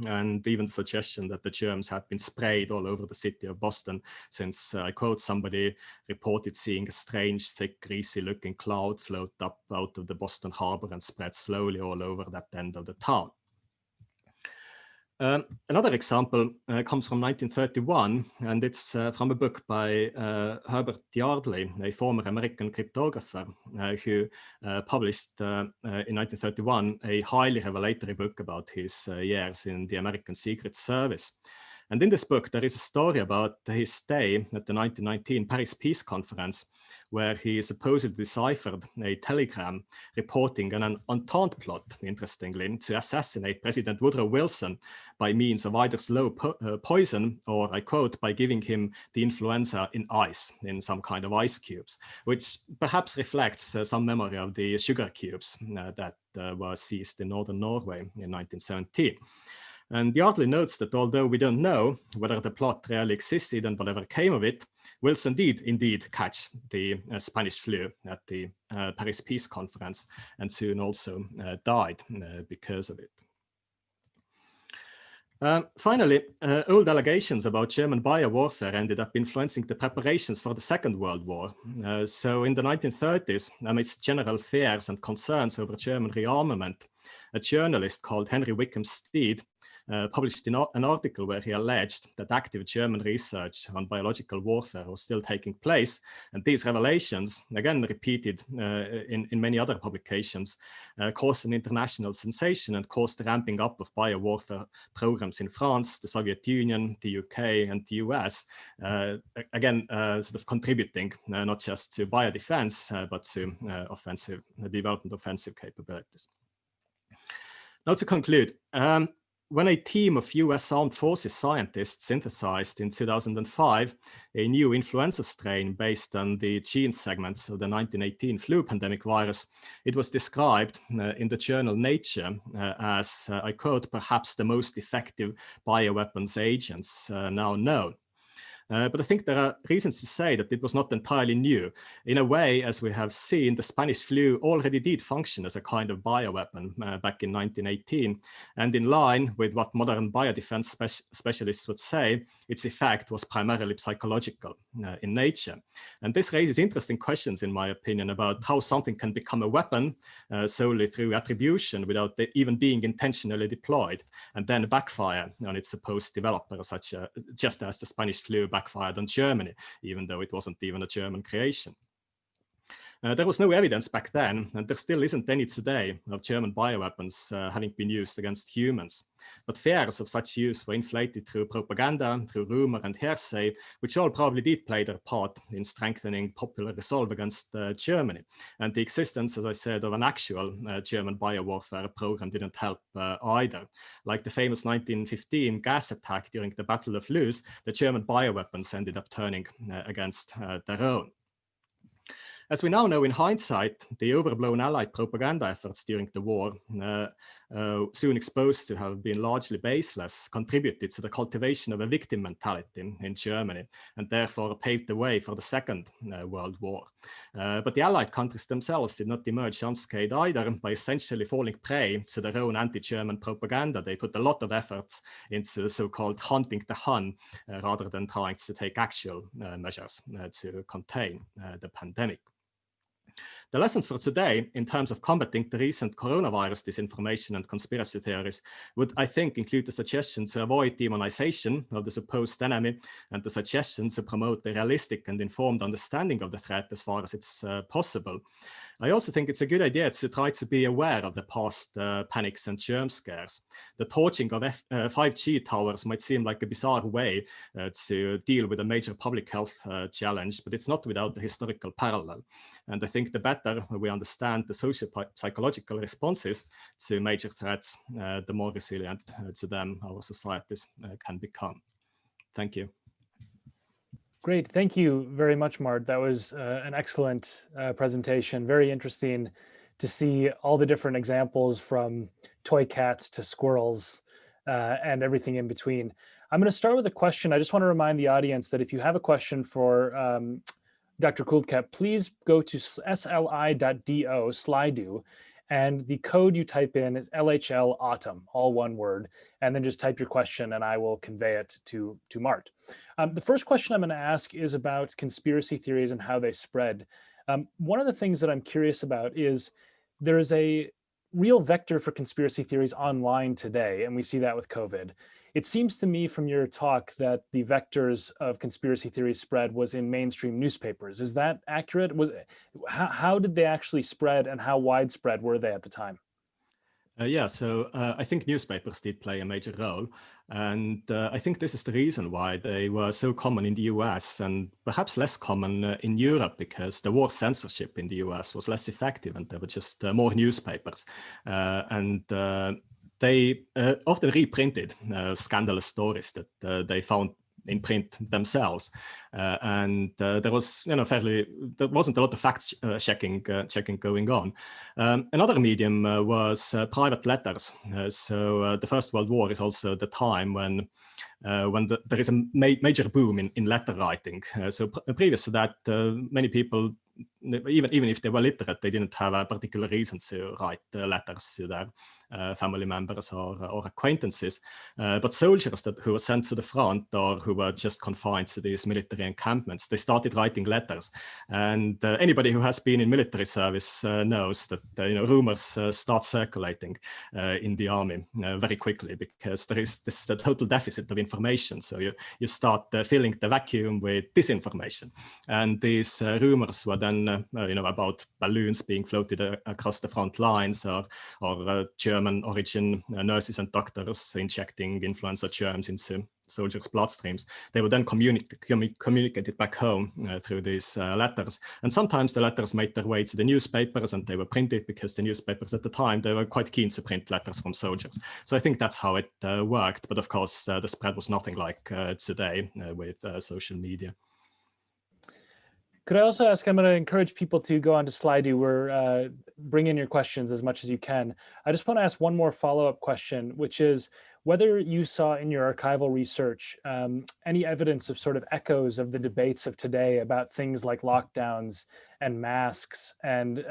And even the suggestion that the germs had been sprayed all over the city of Boston, since, I quote, "somebody reported seeing a strange, thick, greasy-looking cloud float up out of the Boston harbor and spread slowly all over that end of the town." Another example comes from 1931, and it's from a book by Herbert Yardley, a former American cryptographer, who published in 1931 a highly revelatory book about his years in the American Secret Service. And in this book, there is a story about his stay at the 1919 Paris Peace Conference, where he supposedly deciphered a telegram reporting an entente plot, interestingly, to assassinate President Woodrow Wilson by means of either slow poison or, I quote, by giving him the influenza in ice, in some kind of ice cubes, which perhaps reflects some memory of the sugar cubes that were seized in northern Norway in 1917. And Yardley notes that although we don't know whether the plot really existed and whatever came of it, Wilson did indeed catch the Spanish flu at the Paris Peace Conference, and soon also died because of it. Finally, old allegations about German biowarfare ended up influencing the preparations for the Second World War. So in the 1930s, amidst general fears and concerns over German rearmament, a journalist called Henry Wickham Steed published an article where he alleged that active German research on biological warfare was still taking place. And these revelations, again repeated in many other publications, caused an international sensation and caused the ramping up of biowarfare programs in France, the Soviet Union, the UK, and the US, again, sort of contributing not just to biodefense, but to development offensive capabilities. Now to conclude, when a team of US Armed Forces scientists synthesized in 2005 a new influenza strain based on the gene segments of the 1918 flu pandemic virus, it was described in the journal Nature as, I quote, "perhaps the most effective bioweapons agents now known." But I think there are reasons to say that it was not entirely new. In a way, as we have seen, the Spanish flu already did function as a kind of bioweapon back in 1918. And in line with what modern biodefense specialists would say, its effect was primarily psychological in nature. And this raises interesting questions, in my opinion, about how something can become a weapon solely through attribution without even being intentionally deployed, and then backfire on its supposed developer, just as the Spanish flu backfired on Germany, even though it wasn't even a German creation. There was no evidence back then, and there still isn't any today, of German bioweapons having been used against humans. But fears of such use were inflated through propaganda, through rumor and hearsay, which all probably did play their part in strengthening popular resolve against Germany. And the existence, as I said, of an actual German biowarfare program didn't help either. Like the famous 1915 gas attack during the Battle of Loos, the German bioweapons ended up turning against their own. As we now know in hindsight, the overblown Allied propaganda efforts during the war, soon exposed to have been largely baseless, contributed to the cultivation of a victim mentality in Germany, and therefore paved the way for the Second World War. But the Allied countries themselves did not emerge unscathed either by essentially falling prey to their own anti-German propaganda. They put a lot of efforts into so-called hunting the Hun, rather than trying to take actual measures to contain the pandemic. The lessons for today, in terms of combating the recent coronavirus disinformation and conspiracy theories, would, I think, include the suggestion to avoid demonization of the supposed enemy, and the suggestion to promote a realistic and informed understanding of the threat as far as it's possible. I also think it's a good idea to try to be aware of the past panics and germ scares. The torching of 5G towers might seem like a bizarre way to deal with a major public health challenge, but it's not without the historical parallel. And I think the better we understand the social psychological responses to major threats, the more resilient to them our societies can become. Thank you. Great. Thank you very much, Mart. That was an excellent presentation. Very interesting to see all the different examples from toy cats to squirrels and everything in between. I'm going to start with a question. I just want to remind the audience that if you have a question for Dr. Kuldkepp, please go to sli.do, slido, and the code you type in is LHL autumn, all one word, and then just type your question and I will convey it to Mart. The first question I'm going to ask is about conspiracy theories and how they spread. One of the things that I'm curious about is there is a real vector for conspiracy theories online today, and we see that with COVID. It seems to me from your talk that the vectors of conspiracy theory spread was in mainstream newspapers. Is that accurate? How did they actually spread and how widespread were they at the time? Yeah, so I think newspapers did play a major role. And I think this is the reason why they were so common in the US and perhaps less common in Europe, because the war censorship in the US was less effective and there were just more newspapers. They often reprinted scandalous stories that they found in print themselves, there was, there wasn't a lot of fact checking going on. Another medium was private letters. So the First World War is also the time when there is a major boom in letter writing. So previous to that, many people, even if they were literate, they didn't have a particular reason to write letters to their family members or acquaintances. But soldiers who were sent to the front or who were just confined to these military encampments, they started writing letters. And anybody who has been in military service knows that rumors start circulating in the army very quickly, because there is this total deficit of information. So you start filling the vacuum with disinformation. And these rumors were then about balloons being floated across the front lines, or German origin nurses and doctors injecting influenza germs into soldiers' bloodstreams. They were then communicated back home through these letters. And sometimes the letters made their way to the newspapers and they were printed, because the newspapers at the time, they were quite keen to print letters from soldiers. So I think that's how it worked. But of course, the spread was nothing like today with social media. Could I also ask, I'm going to encourage people to go onto Slido, bring in your questions as much as you can. I just want to ask one more follow-up question, which is whether you saw in your archival research any evidence of sort of echoes of the debates of today about things like lockdowns and masks, and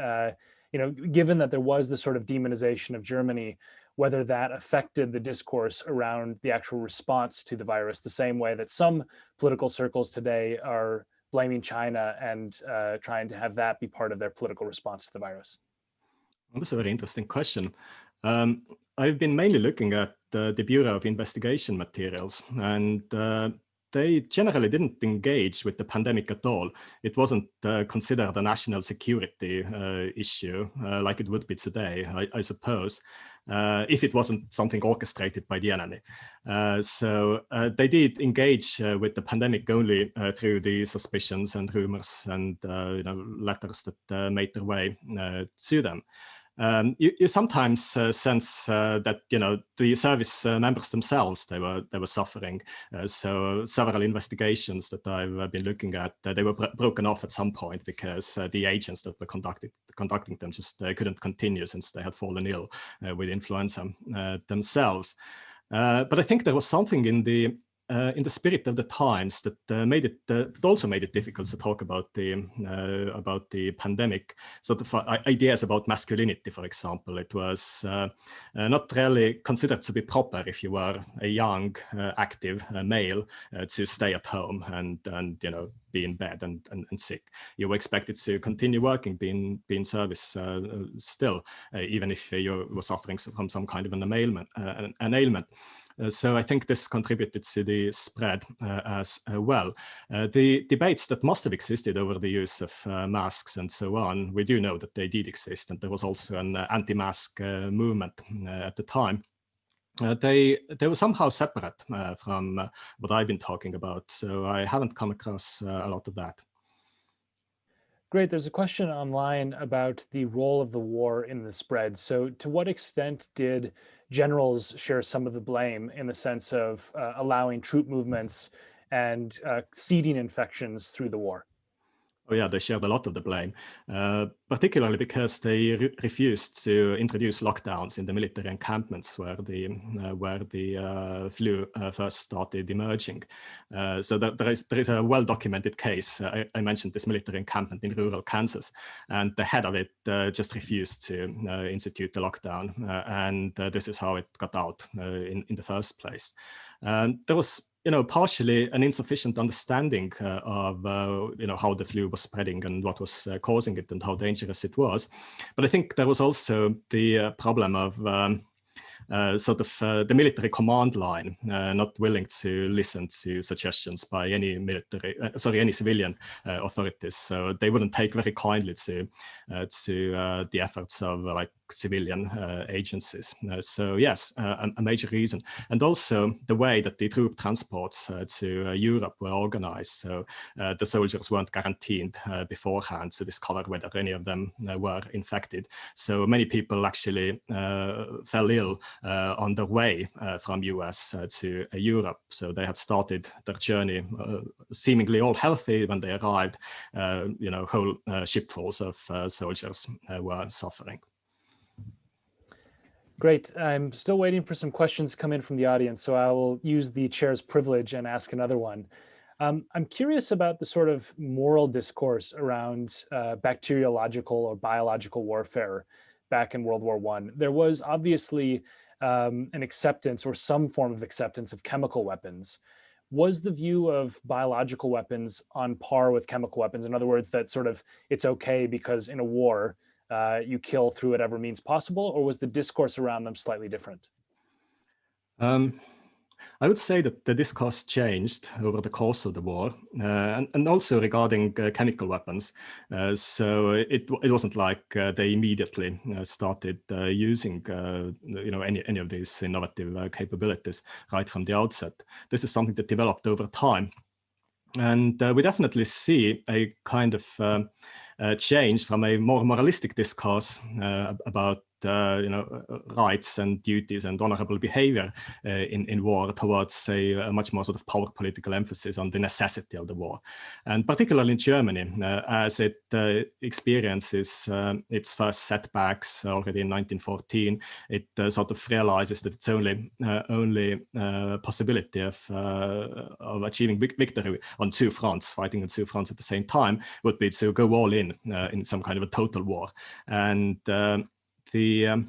given that there was this sort of demonization of Germany, whether that affected the discourse around the actual response to the virus, the same way that some political circles today are blaming China and trying to have that be part of their political response to the virus? Well, that's a very interesting question. I've been mainly looking at the Bureau of Investigation materials, and they generally didn't engage with the pandemic at all. It wasn't considered a national security issue like it would be today, I suppose, if it wasn't something orchestrated by the enemy. So they did engage with the pandemic only through the suspicions and rumors and letters that made their way to them. You sometimes sense that the service members themselves, they were suffering. So several investigations that I've been looking at, they were broken off at some point because the agents that were conducting them just couldn't continue, since they had fallen ill with influenza themselves. But I think there was something in the spirit of the times that also made it difficult to talk about the pandemic. Sort of ideas about masculinity, for example, it was not really considered to be proper if you were a young, active male to stay at home and be in bed and sick. You were expected to continue working, be in service still, even if you were suffering from some kind of an ailment. So I think this contributed to the spread as well. The debates that must have existed over the use of masks and so on, we do know that they did exist, and there was also an anti-mask movement at the time. They were somehow separate from what I've been talking about, so I haven't come across a lot of that. Great. There's a question online about the role of the war in the spread. So to what extent did generals share some of the blame in the sense of allowing troop movements and seeding infections through the war? Oh yeah, they shared a lot of the blame, particularly because they refused to introduce lockdowns in the military encampments where the flu first started emerging. So there is a well-documented case. I mentioned this military encampment in rural Kansas, and the head of it just refused to institute the lockdown, and this is how it got out in the first place. There was partially an insufficient understanding of how the flu was spreading and what was causing it and how dangerous it was. But I think there was also the problem of the military command line not willing to listen to suggestions by any any civilian authorities. So they wouldn't take very kindly to the efforts of civilian agencies. So yes, a major reason. And also the way that the troop transports to Europe were organized. So the soldiers weren't guaranteed beforehand to discover whether any of them were infected. So many people actually fell ill on their way from US to Europe. So they had started their journey seemingly all healthy. When they arrived, whole shipfuls of soldiers were suffering. Great. I'm still waiting for some questions to come in from the audience, so I will use the chair's privilege and ask another one. I'm curious about the sort of moral discourse around bacteriological or biological warfare back in World War I. There was obviously an acceptance or some form of acceptance of chemical weapons. Was the view of biological weapons on par with chemical weapons? In other words, that sort of it's okay because in a war, you kill through whatever means possible, or was the discourse around them slightly different? I would say that the discourse changed over the course of the war, and also regarding chemical weapons. So it wasn't like they immediately started using any of these innovative capabilities right from the outset. This is something that developed over time. And we definitely see a kind of change from a more moralistic discourse about rights and duties and honorable behavior in war towards a much more sort of power political emphasis on the necessity of the war. And particularly in Germany, as it experiences its first setbacks already in 1914, it sort of realizes that its only possibility of achieving victory on two fronts, fighting on two fronts at the same time, would be to go all in some kind of a total war. And the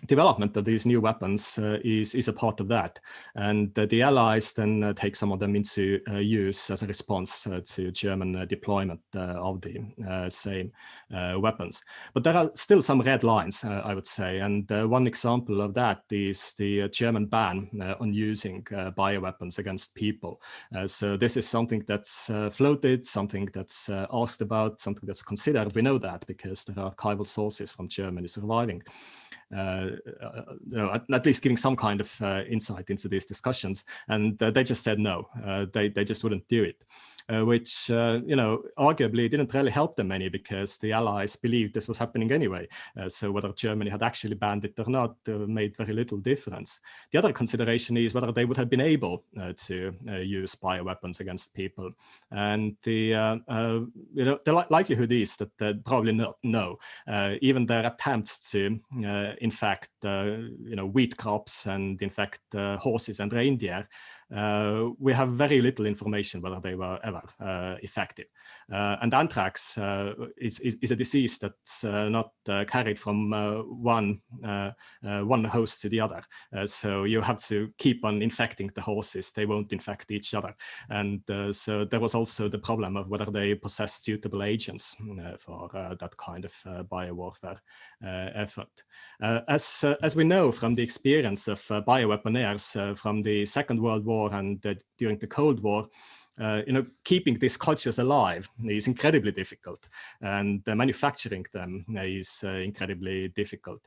development of these new weapons is a part of that. And the Allies then take some of them into use as a response to German deployment of the same weapons. But there are still some red lines, I would say. And one example of that is the German ban on using bioweapons against people. So this is something that's floated, something that's asked about, something that's considered. We know that because there are archival sources from Germany surviving. At least giving some kind of insight into these discussions, and they just said no. They just wouldn't do it, which arguably didn't really help them any because the Allies believed this was happening anyway. So whether Germany had actually banned it or not made very little difference. The other consideration is whether they would have been able to use bioweapons against people, and the likelihood is that probably not. No, even their attempts to infect wheat crops and infect horses and reindeer we have very little information whether they were ever effective. And anthrax is a disease that's not carried from one host to the other. So you have to keep on infecting the horses. They won't infect each other. And so there was also the problem of whether they possess suitable agents for that kind of biowarfare effort. As we know from the experience of bioweaponeers from the Second World War and during the Cold War, keeping these cultures alive is incredibly difficult, and manufacturing them is incredibly difficult.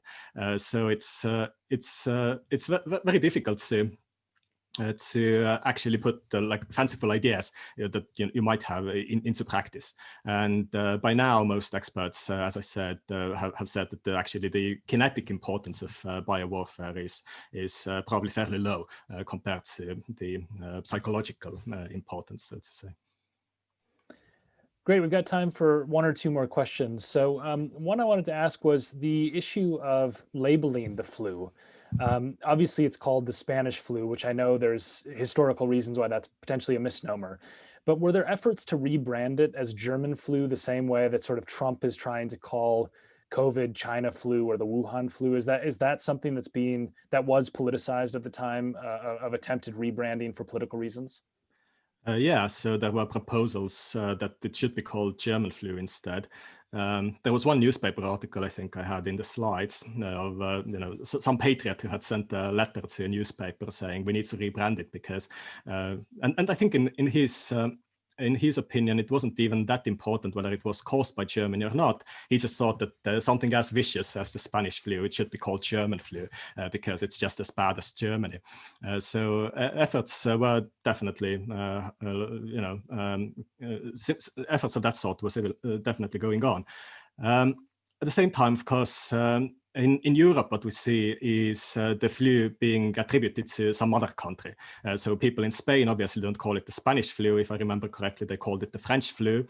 So it's very difficult to actually put like fanciful ideas that you might have into practice. And by now, most experts, as I said, have said that actually the kinetic importance of biowarfare is probably fairly low compared to the psychological importance, so to say. Great, we've got time for one or two more questions. So one I wanted to ask was the issue of labeling the flu. Obviously, it's called the Spanish flu, which I know there's historical reasons why that's potentially a misnomer. But were there efforts to rebrand it as German flu the same way that sort of Trump is trying to call COVID China flu or the Wuhan flu? Is that something that was politicized at the time of attempted rebranding for political reasons? Yeah, so there were proposals that it should be called German flu instead. There was one newspaper article I think I had in the slides of some patriot who had sent a letter to a newspaper saying we need to rebrand it because, and I think in his opinion, it wasn't even that important whether it was caused by Germany or not. He just thought that something as vicious as the Spanish flu, it should be called German flu because it's just as bad as Germany. So efforts were definitely, efforts of that sort was definitely going on. At the same time, of course, in Europe, what we see is the flu being attributed to some other country. So people in Spain obviously don't call it the Spanish flu. If I remember correctly, they called it the French flu.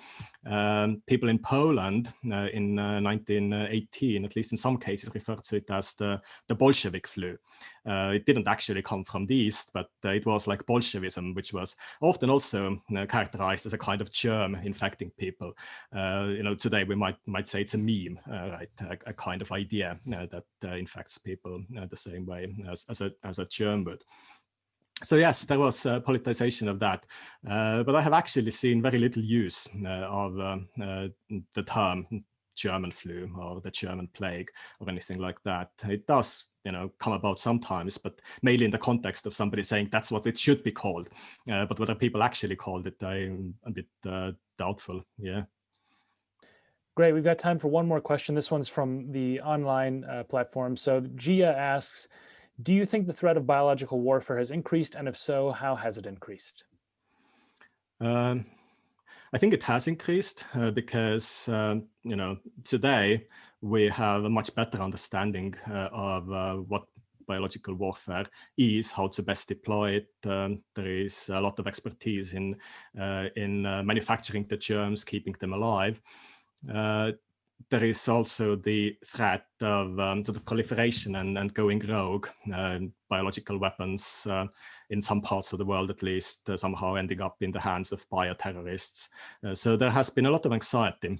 People in Poland in 1918, at least in some cases, referred to it as the Bolshevik flu. It didn't actually come from the East, but it was like Bolshevism, which was often also characterized as a kind of germ infecting people. Today we might say it's a meme, right? A kind of idea that infects people the same way as a germ would. So yes, there was politicization of that, but I have actually seen very little use of the term German flu or the German plague or anything like that. It does, come about sometimes, but mainly in the context of somebody saying that's what it should be called. But whether people actually called it, I'm a bit doubtful. Yeah. Great. We've got time for one more question. This one's from the online platform. So Gia asks, do you think the threat of biological warfare has increased? And if so, how has it increased? I think it has increased because, today we have a much better understanding of what biological warfare is, how to best deploy it. There is a lot of expertise in manufacturing the germs, keeping them alive. There is also the threat of sort of proliferation and going rogue, biological weapons in some parts of the world at least, somehow ending up in the hands of bioterrorists. So there has been a lot of anxiety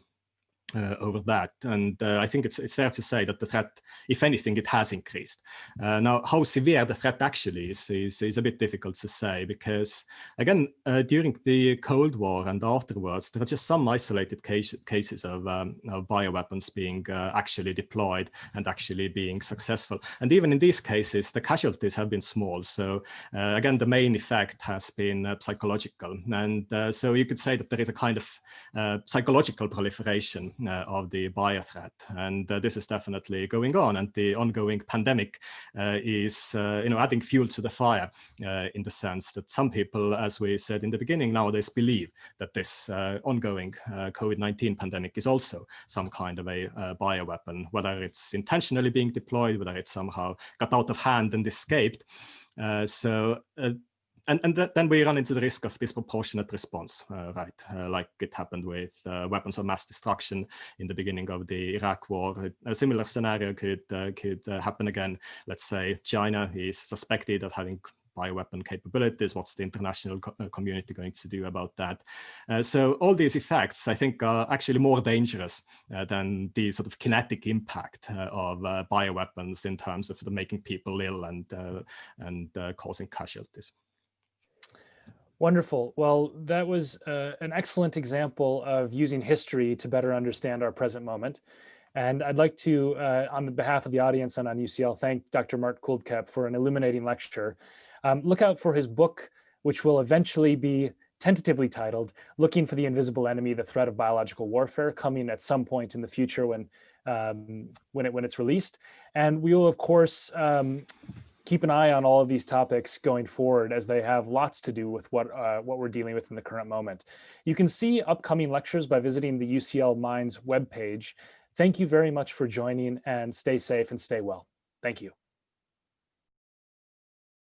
over that. And I think it's fair to say that the threat, if anything, it has increased. Now, how severe the threat actually is a bit difficult to say because, again, during the Cold War and afterwards, there are just some isolated cases of bioweapons being actually deployed and actually being successful. And even in these cases, the casualties have been small. So again, the main effect has been psychological. And so you could say that there is a kind of psychological proliferation of the bio threat, and this is definitely going on. And the ongoing pandemic is, adding fuel to the fire in the sense that some people, as we said in the beginning, nowadays believe that this ongoing COVID-19 pandemic is also some kind of a bioweapon, whether it's intentionally being deployed, whether it somehow got out of hand and escaped. And then we run into the risk of disproportionate response, right? Like it happened with weapons of mass destruction in the beginning of the Iraq war. A similar scenario could happen again. Let's say China is suspected of having bioweapon capabilities. What's the international community going to do about that? So all these effects, I think, are actually more dangerous than the sort of kinetic impact of bioweapons in terms of making people ill and causing casualties. Wonderful. Well, that was an excellent example of using history to better understand our present moment. And I'd like to, on the behalf of the audience and on UCL, thank Dr. Mart Kuldkepp for an illuminating lecture. Look out for his book, which will eventually be tentatively titled "Looking for the Invisible Enemy: The Threat of Biological Warfare," coming at some point in the future when it's released. And we will, of course, keep an eye on all of these topics going forward, as they have lots to do with what we're dealing with in the current moment. You can see upcoming lectures by visiting the UCL Minds webpage. Thank you very much for joining, and stay safe and stay well. Thank you.